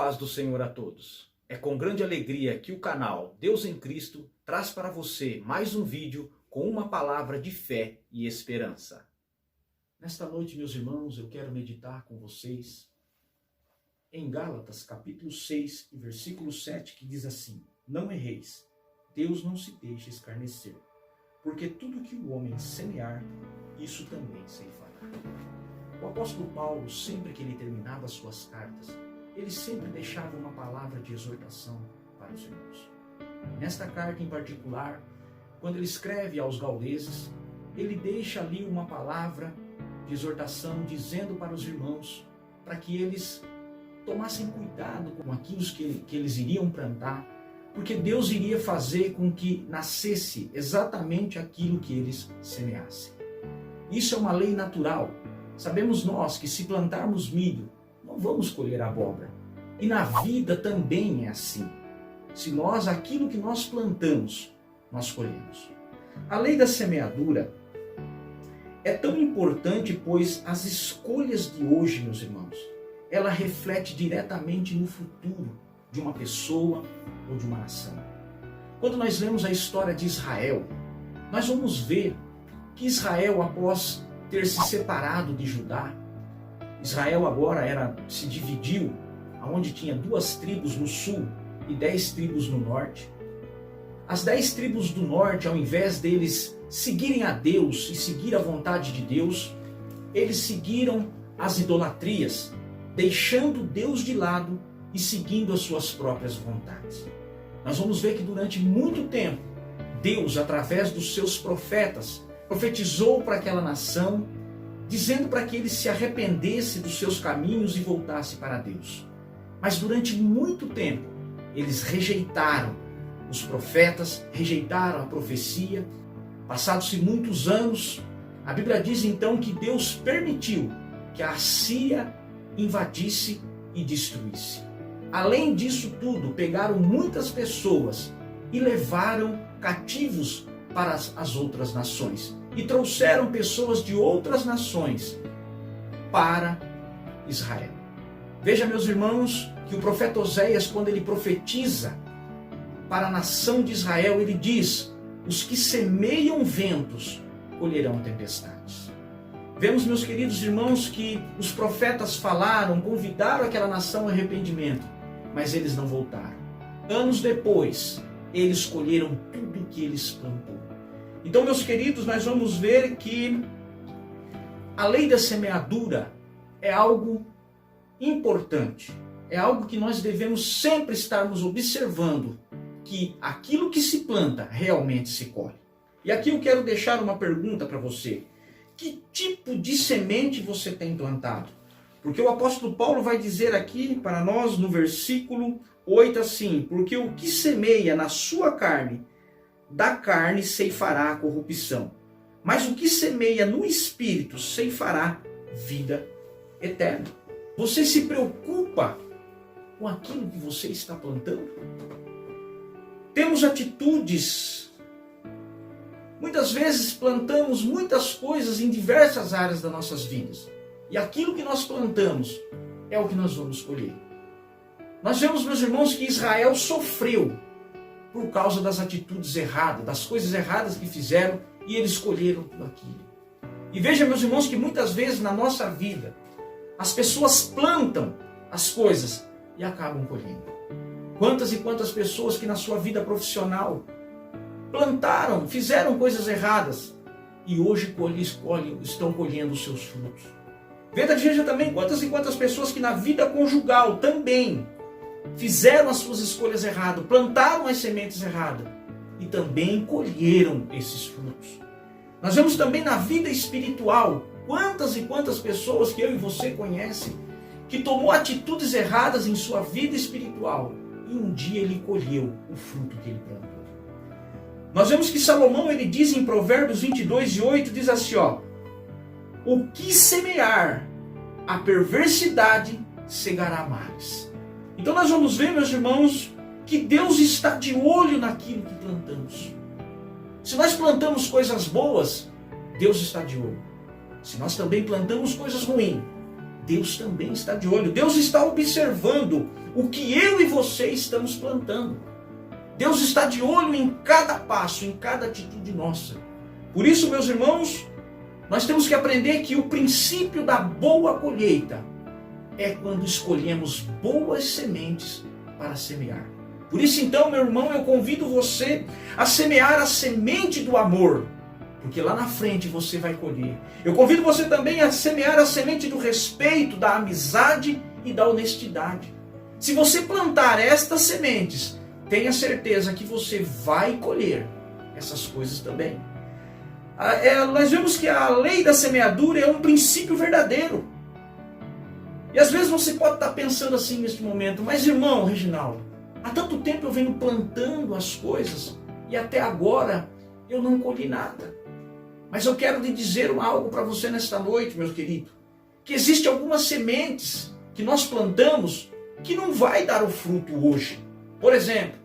paz do Senhor a todos. É com grande alegria que o canal Deus em Cristo traz para você mais um vídeo com uma palavra de fé e esperança. Nesta noite, meus irmãos, eu quero meditar com vocês em Gálatas, capítulo 6, versículo 7, que diz assim: Não erreis, Deus não se deixa escarnecer, porque tudo que o homem semear, isso também ceifará. O apóstolo Paulo, sempre que ele terminava as suas cartas, ele sempre deixava uma palavra de exortação para os irmãos. Nesta carta em particular, quando ele escreve aos gauleses, ele deixa ali uma palavra de exortação dizendo para os irmãos para que eles tomassem cuidado com aquilo que eles iriam plantar, porque Deus iria fazer com que nascesse exatamente aquilo que eles semeassem. Isso é uma lei natural. Sabemos nós que se plantarmos milho, não vamos colher abóbora. E na vida também é assim. Se nós, aquilo que nós plantamos, nós colhemos. A lei da semeadura é tão importante, pois as escolhas de hoje, meus irmãos, ela reflete diretamente no futuro de uma pessoa ou de uma nação. Quando nós lemos a história de Israel, nós vamos ver que Israel, após ter se separado de Judá, Israel agora se dividiu, onde tinha 2 tribos no sul e 10 tribos no norte. As 10 tribos do norte, ao invés deles seguirem a Deus e seguir a vontade de Deus, eles seguiram as idolatrias, deixando Deus de lado e seguindo as suas próprias vontades. Nós vamos ver que durante muito tempo, Deus, através dos seus profetas, profetizou para aquela nação, dizendo para que eles se arrependessem dos seus caminhos e voltassem para Deus. Mas durante muito tempo, eles rejeitaram os profetas, rejeitaram a profecia. Passados-se muitos anos, a Bíblia diz então que Deus permitiu que a Assíria invadisse e destruísse. Além disso tudo, pegaram muitas pessoas e levaram cativos para as outras nações. E trouxeram pessoas de outras nações para Israel. Veja, meus irmãos, que o profeta Oséias, quando ele profetiza para a nação de Israel, ele diz: os que semeiam ventos colherão tempestades. Vemos, meus queridos irmãos, que os profetas falaram, convidaram aquela nação ao arrependimento, mas eles não voltaram. Anos depois, eles colheram tudo o que eles plantaram. Então, meus queridos, nós vamos ver que a lei da semeadura é algo importante. É algo que nós devemos sempre estarmos observando, que aquilo que se planta realmente se colhe. E aqui eu quero deixar uma pergunta para você. Que tipo de semente você tem plantado? Porque o apóstolo Paulo vai dizer aqui para nós no versículo 8 assim: porque o que semeia na sua carne, da carne ceifará a corrupção, mas o que semeia no Espírito ceifará vida eterna. Você se preocupa com aquilo que você está plantando? Temos atitudes. Muitas vezes plantamos muitas coisas em diversas áreas das nossas vidas. E aquilo que nós plantamos é o que nós vamos colher. Nós vemos, meus irmãos, que Israel sofreu por causa das atitudes erradas, das coisas erradas que fizeram, e eles colheram tudo aquilo. E veja, meus irmãos, que muitas vezes na nossa vida, as pessoas plantam as coisas e acabam colhendo. Quantas e quantas pessoas que na sua vida profissional plantaram, fizeram coisas erradas, e hoje estão colhendo os seus frutos. Veja também quantas e quantas pessoas que na vida conjugal também fizeram as suas escolhas erradas, plantaram as sementes erradas e também colheram esses frutos. Nós vemos também na vida espiritual quantas e quantas pessoas que eu e você conhecem que tomou atitudes erradas em sua vida espiritual e um dia ele colheu o fruto que ele plantou. Nós vemos que Salomão, ele diz em Provérbios 22:8, diz assim, o que semear a perversidade cegará males. Então nós vamos ver, meus irmãos, que Deus está de olho naquilo que plantamos. Se nós plantamos coisas boas, Deus está de olho. Se nós também plantamos coisas ruins, Deus também está de olho. Deus está observando o que eu e você estamos plantando. Deus está de olho em cada passo, em cada atitude nossa. Por isso, meus irmãos, nós temos que aprender que o princípio da boa colheita é quando escolhemos boas sementes para semear. Por isso, então, meu irmão, eu convido você a semear a semente do amor, porque lá na frente você vai colher. Eu convido você também a semear a semente do respeito, da amizade e da honestidade. Se você plantar estas sementes, tenha certeza que você vai colher essas coisas também. Nós vemos que a lei da semeadura é um princípio verdadeiro. E às vezes você pode estar pensando assim neste momento, mas irmão Reginaldo, há tanto tempo eu venho plantando as coisas e até agora eu não colhi nada. Mas eu quero lhe dizer algo para você nesta noite, meu querido, que existem algumas sementes que nós plantamos que não vai dar o fruto hoje. Por exemplo,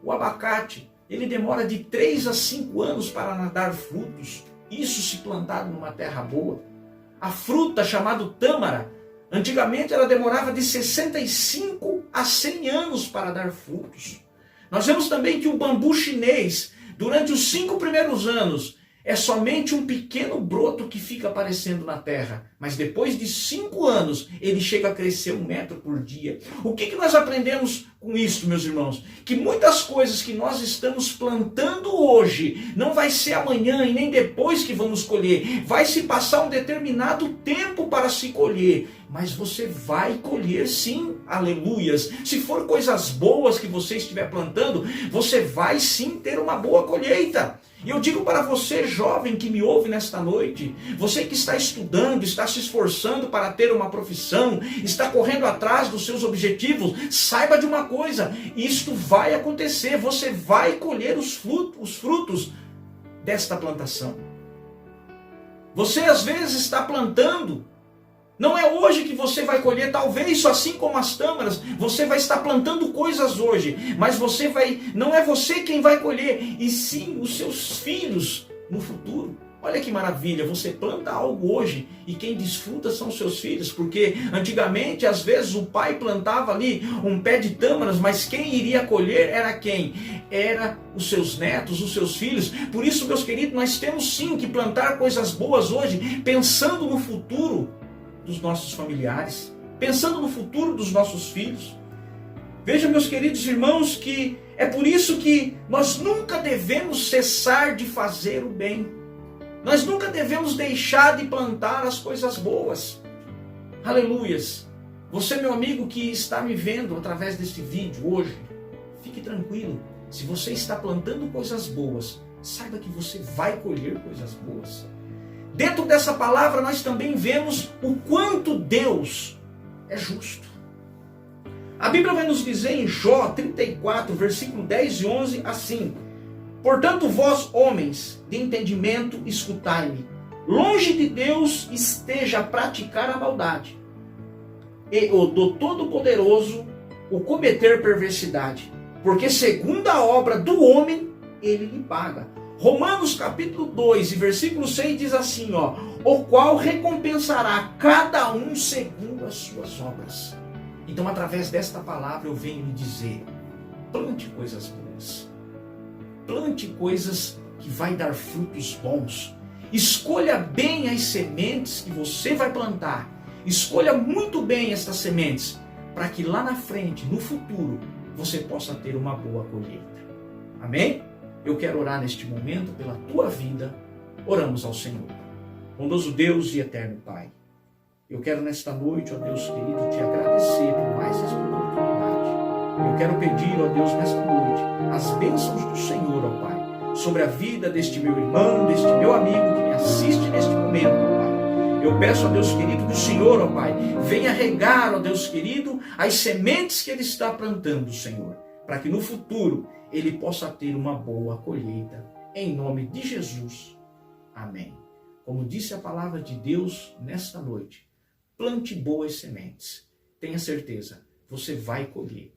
o abacate, ele demora de 3 a 5 anos para dar frutos, isso se plantado numa terra boa. A fruta chamada tâmara, antigamente ela demorava de 65 a 100 anos para dar frutos. Nós vemos também que o bambu chinês, durante os 5 primeiros anos, é somente um pequeno broto que fica aparecendo na terra. Mas depois de 5 anos, ele chega a crescer 1 metro por dia. O que nós aprendemos com isso, meus irmãos? Que muitas coisas que nós estamos plantando hoje, não vai ser amanhã e nem depois que vamos colher. Vai se passar um determinado tempo para se colher. Mas você vai colher sim, aleluias. Se for coisas boas que você estiver plantando, você vai sim ter uma boa colheita. E eu digo para você, jovem que me ouve nesta noite, você que está estudando, está se esforçando para ter uma profissão, está correndo atrás dos seus objetivos, saiba de uma coisa, isto vai acontecer, você vai colher os frutos desta plantação. Você às vezes está plantando, não é hoje que você vai colher, talvez assim como as tâmaras, você vai estar plantando coisas hoje, mas não é você quem vai colher, e sim os seus filhos no futuro. Olha que maravilha, você planta algo hoje e quem desfruta são os seus filhos, porque antigamente às vezes o pai plantava ali um pé de tâmaras, mas quem iria colher era quem? Era os seus netos, os seus filhos. Por isso, meus queridos, nós temos sim que plantar coisas boas hoje, pensando no futuro dos nossos familiares, pensando no futuro dos nossos filhos. Vejam, meus queridos irmãos, que é por isso que nós nunca devemos cessar de fazer o bem. Nós nunca devemos deixar de plantar as coisas boas. Aleluias. Você, meu amigo, que está me vendo através deste vídeo hoje, fique tranquilo. Se você está plantando coisas boas, saiba que você vai colher coisas boas. Dentro dessa palavra nós também vemos o quanto Deus é justo. A Bíblia vai nos dizer em Jó 34, versículo 10 e 11, assim: portanto vós, homens de entendimento, escutai-me. Longe de Deus esteja a praticar a maldade, e o do Todo-Poderoso o cometer perversidade, porque segundo a obra do homem, ele lhe paga. Romanos capítulo 2 e versículo 6 diz assim, o qual recompensará cada um segundo as suas obras. Então, através desta palavra eu venho lhe dizer, plante coisas boas. Plante coisas que vai dar frutos bons. Escolha bem as sementes que você vai plantar. Escolha muito bem estas sementes, para que lá na frente, no futuro, você possa ter uma boa colheita. Amém? Eu quero orar neste momento pela tua vida. Oramos ao Senhor. Bondoso Deus e eterno Pai, eu quero nesta noite, ó Deus querido, te agradecer por mais esta oportunidade. Eu quero pedir, ó Deus, nesta noite, as bênçãos do Senhor, ó Pai, sobre a vida deste meu irmão, deste meu amigo que me assiste neste momento, ó Pai. Eu peço, ó Deus querido, que o Senhor, ó Pai, venha regar, ó Deus querido, as sementes que Ele está plantando, Senhor, para que no futuro ele possa ter uma boa colheita. Em nome de Jesus. Amém. Como disse a palavra de Deus nesta noite, plante boas sementes. Tenha certeza, você vai colher.